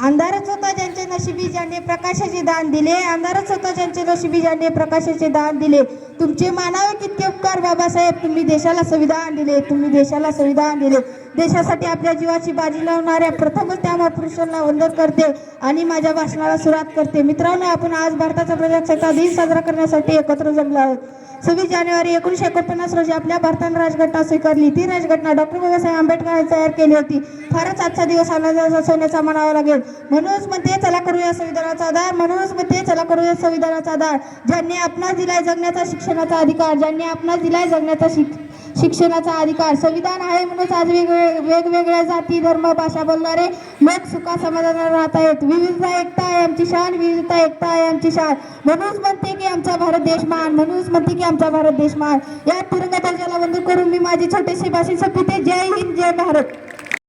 अंधारच होता ज्यांचे नशिबी ज्यांनी प्रकाशाचे दान दिले, अंधारच होता ज्यांचे नशिबी ज्यांनी प्रकाशाचे दान दिले. तुमचे मानावे कितके उपकार बाबासाहेब, तुम्ही देशाला संविधान दिले, तुम्ही देशाला संविधान दिले. देशासाठी आपल्या जीवाची बाजी लावणाऱ्या प्रथमच त्या महापुरुषांना वंदन करते आणि माझ्या भाषणाला सुरुवात करते. मित्रांनो, आपण आज भारताचा प्रजासत्ताक दिन साजरा करण्यासाठी एकत्र जमलो आहोत. 26 जानेवारी 1949 रोजी आपल्या भारताने राजघटना स्वीकारली. ती राजघटना डॉक्टर बाबासाहेब आंबेडकरांनी तयार केली होती. फारच आजचा दिवस आनंदाचा सोन्याचा म्हणावा लागेल. म्हणूनच म्हणते चला करूया संविधानाचा आधार, म्हणूनच म्हणते चला करूया संविधानाचा आधार. ज्यांनी आपणास दिलाय जगण्याचा शिक्षणाचा अधिकार, ज्यांनी आपणास दिलाय जगण्याचा शिक्षणाचा अधिकार. संविधान आहे म्हणूनच आज वेगवेगळ्या जाती धर्म भाषा बोलणारे लोक सुखा समाधानात राहत आहेत. विविधता एकता आहे आमची शान, विविधता एकता आहे आमची शान. म्हणूनच म्हणते की आमचा भारत देश महान, म्हणूनच म्हणते की आमचा भारत देश महान. या तिरंगा ध्वजाला वंदन करून मी माझी छोटीशी भाषण संपविते. जय हिंद, जय भारत.